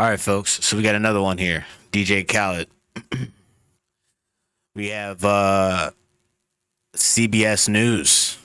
All right, folks. So we got another one here. DJ Khaled. We have CBS News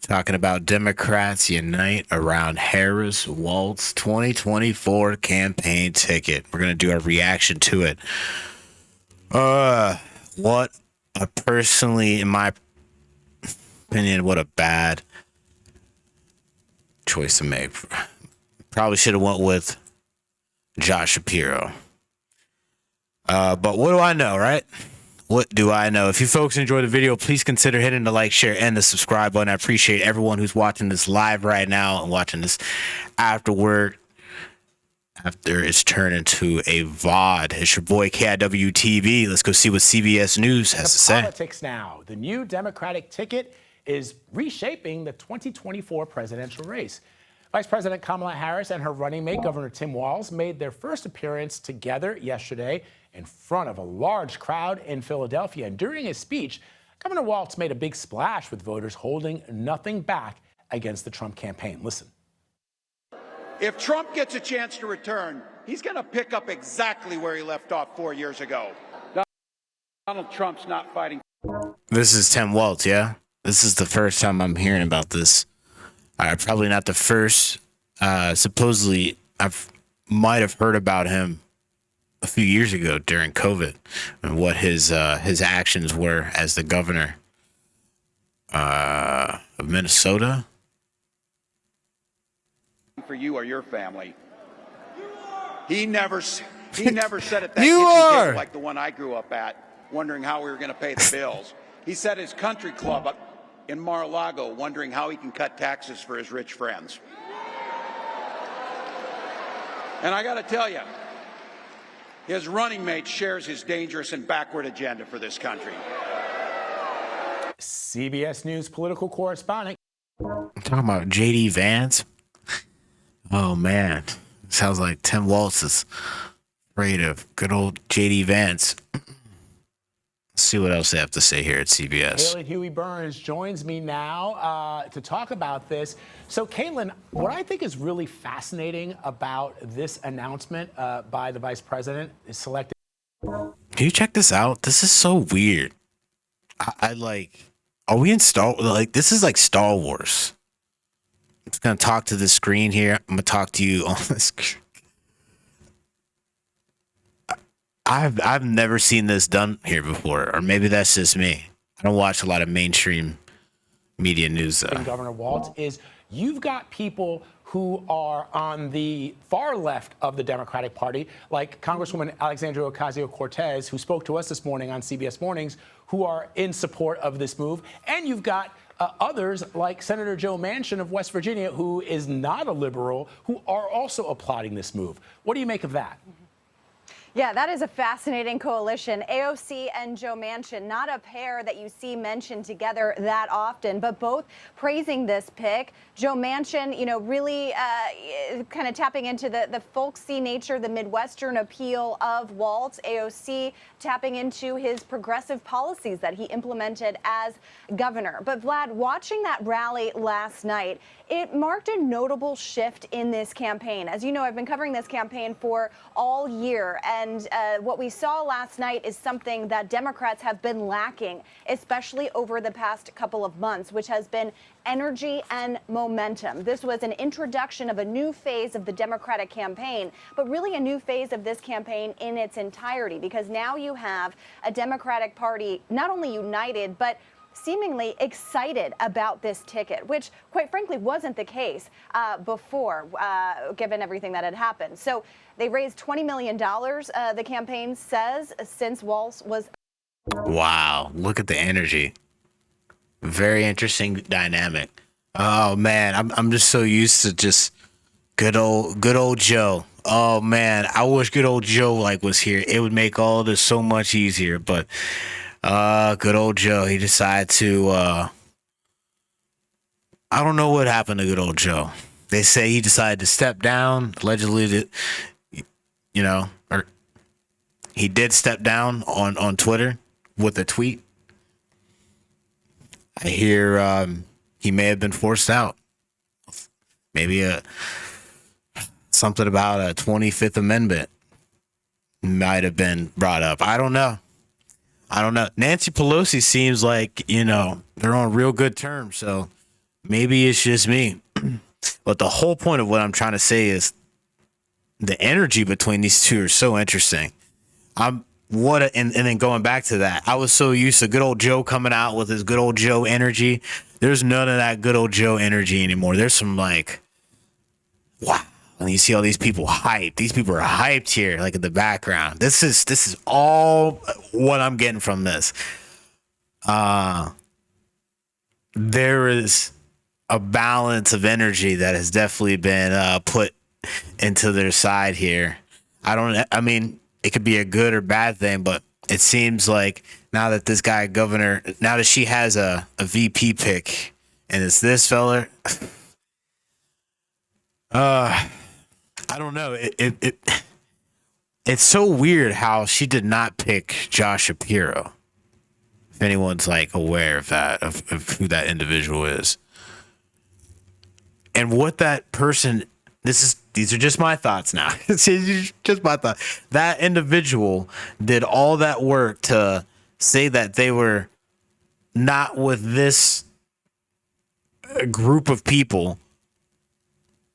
talking about Democrats unite around Harris-Walz 2024 campaign ticket. We're going to do a reaction to it. What a personally, in my opinion, what a bad choice to make. Probably should have went with Josh Shapiro. But what do I know, right? What do I know? If you folks enjoy the video, please consider hitting the like, share, and the subscribe button. I appreciate everyone who's watching this live right now and watching this afterward. After it's turned into a VOD. It's your boy KIWTV. Let's go see what CBS News has to say. Politics now. The new Democratic ticket is reshaping the 2024 presidential race. Vice President Kamala Harris and her running mate, Governor Tim Walz, made their first appearance together yesterday in front of a large crowd in Philadelphia. And during his speech, Governor Walz made a big splash with voters holding nothing back against the Trump campaign. Listen. If Trump gets a chance to return, he's going to pick up exactly where he left off 4 years ago. Donald Trump's not fighting. This is Tim Walz, yeah? This is the first time I'm hearing about this. Probably not the first. Supposedly, might have heard about him a few years ago during COVID and what his actions were as the governor of Minnesota. For you or your family. He never said at that kitchen table like the one I grew up at, wondering how we were going to pay the bills. He said his country club up in Mar-a-Lago, wondering how he can cut taxes for his rich friends. And I got to tell you, his running mate shares his dangerous and backward agenda for this country. CBS News political correspondent. I'm talking about J.D. Vance. Oh, man. Sounds like Tim Walz is afraid of good old J.D. Vance. Let's see what else they have to say here at CBS. Caitlin Huey Burns joins me now to talk about this. So, Caitlin, what I think is really fascinating about this announcement by the vice president is selected. Can you check this out? This is so weird. I like, are we in this is like Star Wars. I'm just going to talk to the screen here. I'm going to talk to you on the screen. I've never seen this done here before, or maybe that's just me. I don't watch a lot of mainstream media news. Governor Walz is you've got people who are on the far left of the Democratic Party, like Congresswoman Alexandria Ocasio-Cortez, who spoke to us this morning on CBS Mornings, who are in support of this move. And you've got others like Senator Joe Manchin of West Virginia, who is not a liberal, who are also applauding this move. What do you make of that? Yeah, that is a fascinating coalition. AOC and Joe Manchin, not a pair that you see mentioned together that often, but both praising this pick. Joe Manchin, really kind of tapping into the folksy nature, the Midwestern appeal of Walz. AOC tapping into his progressive policies that he implemented as governor. But Vlad, watching that rally last night, it marked a notable shift in this campaign. As you know, I've been covering this campaign for all year, and what we saw last night is something that Democrats have been lacking, especially over the past couple of months, which has been energy and momentum. This was an introduction of a new phase of the Democratic campaign, but really a new phase of this campaign in its entirety, because now you have a Democratic Party not only united, but seemingly excited about this ticket, which quite frankly wasn't the case before, given everything that had happened. So they raised $20 million, the campaign says, since Walz was. Wow, look at the energy. Very interesting dynamic. Oh man, I'm just so used to just good old Joe. Oh man, I wish good old Joe was here. It would make all this so much easier, but good old Joe, he decided to I don't know what happened to good old Joe. They say he decided to step down, allegedly, or he did step down on Twitter with a tweet. I hear he may have been forced out. Maybe something about a 25th Amendment might have been brought up. I don't know. Nancy Pelosi seems like, they're on real good terms. So maybe it's just me. But the whole point of what I'm trying to say is the energy between these two are so interesting. And then going back to that, I was so used to good old Joe coming out with his good old Joe energy. There's none of that good old Joe energy anymore. There's some like, wow. And you see all these people hyped. These people are hyped here, like in the background. This is all what I'm getting from this. There is a balance of energy that has definitely been put into their side here. I mean, it could be a good or bad thing, but it seems like now that this guy governor, now that she has a VP pick, and it's this fella. I don't know. It's so weird how she did not pick Josh Shapiro. If anyone's like aware of that, of who that individual is, and what that person. These are just my thoughts now. It's just my thought. That individual did all that work to say that they were not with this group of people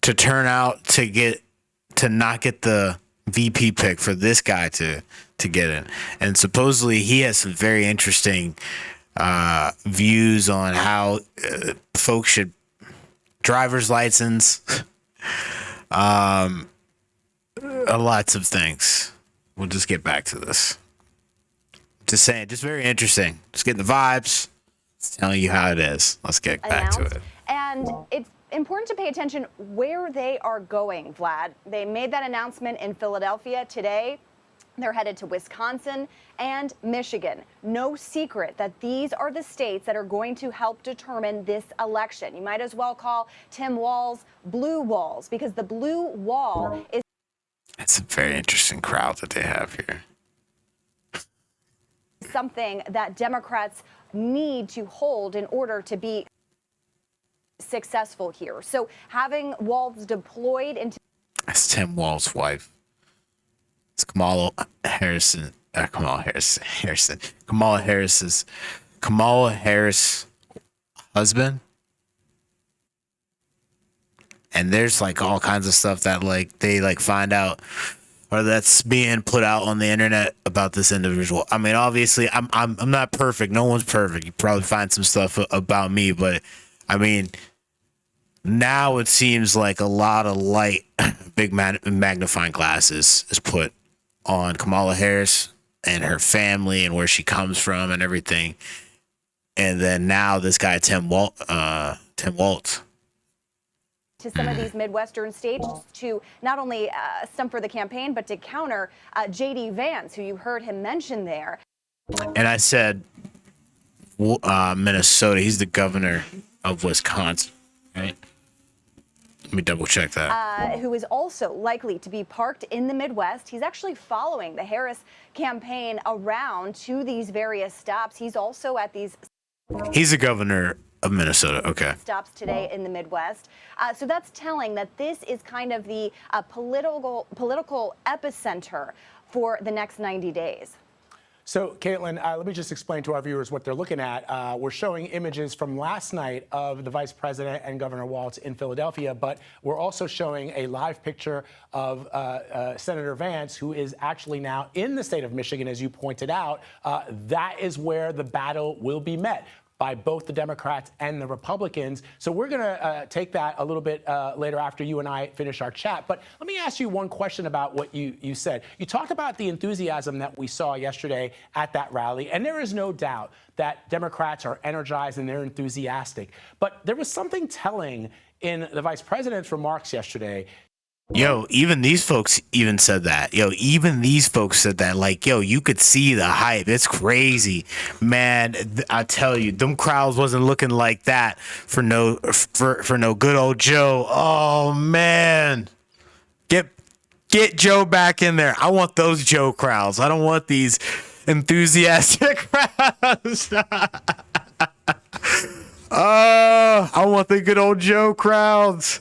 to turn out to not get the VP pick for this guy to get in. And supposedly he has some very interesting views on how folks should driver's license, lots of things. We'll just get back to this. Just saying, just very interesting. Just getting the vibes. Just telling you how it is. Let's get back to it. And it's important to pay attention where they are going, Vlad. They made that announcement in Philadelphia today. They're headed to Wisconsin and Michigan. No secret that these are the states that are going to help determine this election. You might as well call Tim Walz Blue Walls, because the blue wall is... It's a very interesting crowd that they have here. Something that Democrats need to hold in order to be successful here. So having Walz deployed into... That's Tim Walz's wife. It's Kamala Harris' husband. And there's like all kinds of stuff that like they like find out, or that's being put out on the internet about this individual. I mean, obviously I'm not perfect. No one's perfect. You probably find some stuff about me, but I mean, now it seems like a lot of light, big magnifying glasses is put on Kamala Harris and her family and where she comes from and everything. And then now this guy, Tim Walz. To some of these Midwestern states to not only stump for the campaign, but to counter J.D. Vance, who you heard him mention there. And I said Minnesota. He's the governor of Wisconsin, right? Let me double check that. Who is also likely to be parked in the Midwest. He's actually following the Harris campaign around to these various stops. He's also at these... He's the governor of Minnesota. Okay. Stops today in the Midwest. So that's telling that this is kind of the political epicenter for the next 90 days. So, Caitlin, let me just explain to our viewers what they're looking at. We're showing images from last night of the Vice President and Governor Walz in Philadelphia, but we're also showing a live picture of Senator Vance, who is actually now in the state of Michigan, as you pointed out. That is where the battle will be met by both the Democrats and the Republicans. So we're going to take that a little bit later after you and I finish our chat. But let me ask you one question about what you said. You talked about the enthusiasm that we saw yesterday at that rally, and there is no doubt that Democrats are energized and they're enthusiastic. But there was something telling in the vice president's remarks yesterday. Yo, even these folks even said that. Like, yo, you could see the hype. It's crazy, man. I tell you, them crowds wasn't looking like that for no good old Joe. Oh man, get Joe back in there. I want those Joe crowds. I don't want these enthusiastic crowds. I want the good old Joe crowds.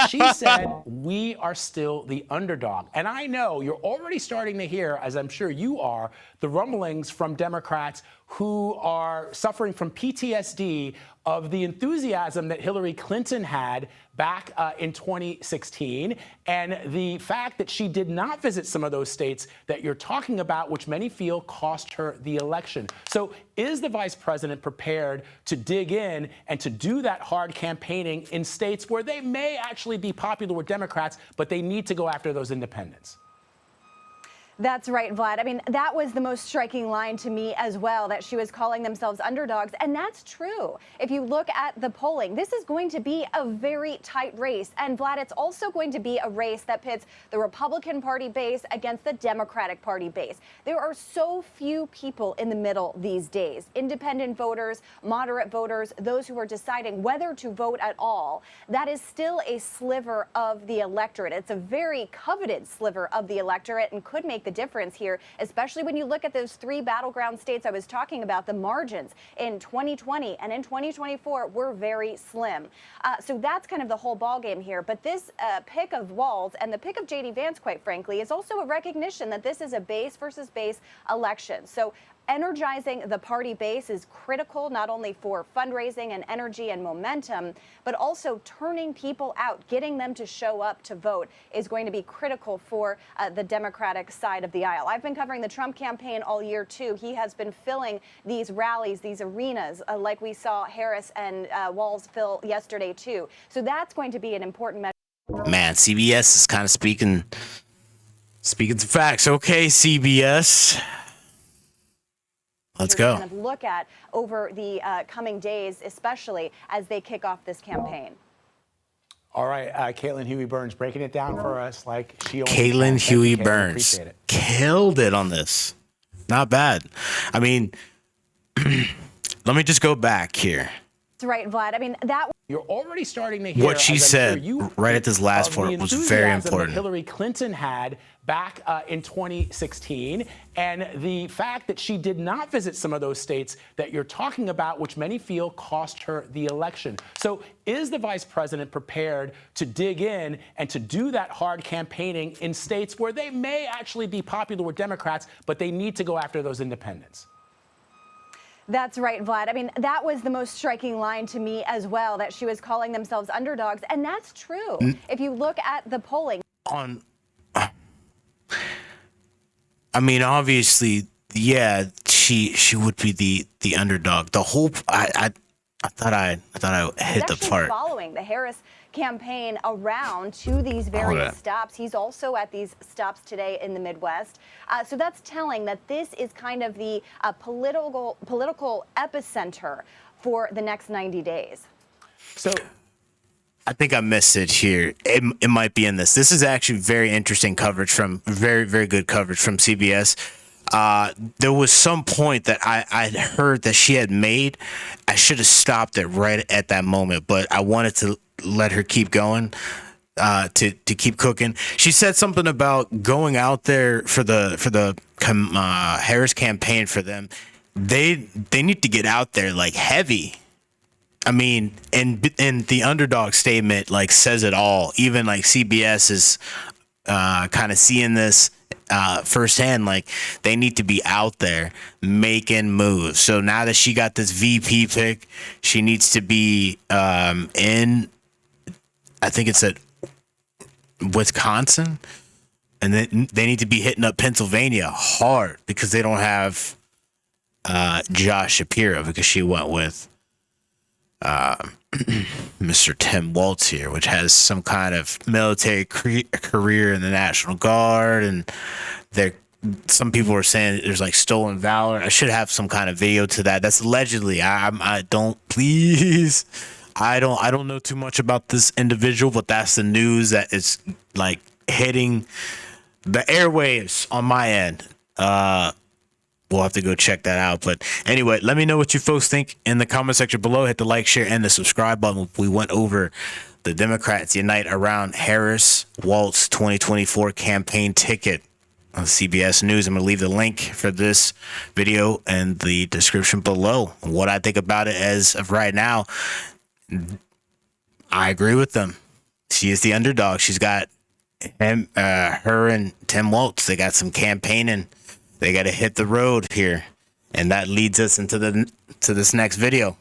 She said, we are still the underdog. And I know you're already starting to hear, as I'm sure you are, the rumblings from Democrats who are suffering from PTSD of the enthusiasm that Hillary Clinton had back in 2016, and the fact that she did not visit some of those states that you're talking about, which many feel cost her the election. So is the vice president prepared to dig in and to do that hard campaigning in states where they may actually be popular with Democrats, but they need to go after those independents? That's right, Vlad. I mean, that was the most striking line to me as well, that she was calling themselves underdogs. And that's true. If you look at the polling, this is going to be a very tight race. And Vlad, it's also going to be a race that pits the Republican Party base against the Democratic Party base. There are so few people in the middle these days. Independent voters, moderate voters, those who are deciding whether to vote at all. That is still a sliver of the electorate. It's a very coveted sliver of the electorate and could make the difference here, especially when you look at those three battleground states I was talking about. The margins in 2020 and in 2024 were very slim. So that's kind of the whole ballgame here. But this pick of Walz and the pick of J.D. Vance, quite frankly, is also a recognition that this is a base versus base election. So energizing the party base is critical, not only for fundraising and energy and momentum, but also turning people out, getting them to show up to vote is going to be critical for the Democratic side of the aisle. I've been covering the Trump campaign all year, too. He has been filling these rallies, these arenas, like we saw Harris and Walz fill yesterday, too. So that's going to be an important measure. Man, CBS is kind of speaking some facts. Okay, CBS. Let's go. Kind of look at over the coming days, especially as they kick off this campaign. All right, Caitlin Huey-Burns breaking it down for us like she always Caitlin does. Huey-Burns Appreciate it. killed it on this. Not bad. I mean, let me just go back here. That's right, Vlad. I mean, that. You're already starting to hear What she said right at this last part was very important. Hillary Clinton had back in 2016, and the fact that she did not visit some of those states that you're talking about, which many feel cost her the election. So is the vice president prepared to dig in and to do that hard campaigning in states where they may actually be popular with Democrats, but they need to go after those independents? That's right, Vlad. I mean, that was the most striking line to me as well, that she was calling themselves underdogs. And that's true. If you look at the polling. I mean, obviously, yeah, she would be the underdog. The whole I thought I hit the part. Following the Harris campaign around to these various stops. He's also at these stops today in the Midwest. So that's telling that this is kind of the political epicenter for the next 90 days. So I think I missed it here. It might be in this. This is actually very interesting coverage from very, very good coverage from CBS. There was some point that I heard that she had made. I should have stopped it right at that moment, but I wanted to let her keep going, to keep cooking. She said something about going out there for the Harris campaign for them. They need to get out there like heavy. I mean, and the underdog statement like says it all. Even like CBS is kind of seeing this firsthand. Like they need to be out there making moves. So now that she got this VP pick, she needs to be in. I think it's at Wisconsin, and then they need to be hitting up Pennsylvania hard because they don't have Josh Shapiro, because she went with Mr. Tim Walz here, which has some kind of military career in the National Guard, and some people are saying there's like stolen valor. I should have some kind of video to that. That's allegedly. I don't know too much about this individual, but that's the news that is like hitting the airwaves on my end. We'll have to go check that out. But anyway, let me know what you folks think in the comment section below. Hit the like, share, and the subscribe button. We went over the Democrats unite around Harris-Walz 2024 campaign ticket on CBS News. I'm going to leave the link for this video in the description below. What I think about it as of right now, I agree with them. She is the underdog. She's got her and Tim Waltz. They got some campaigning. They got to hit the road here, and that leads us into this next video.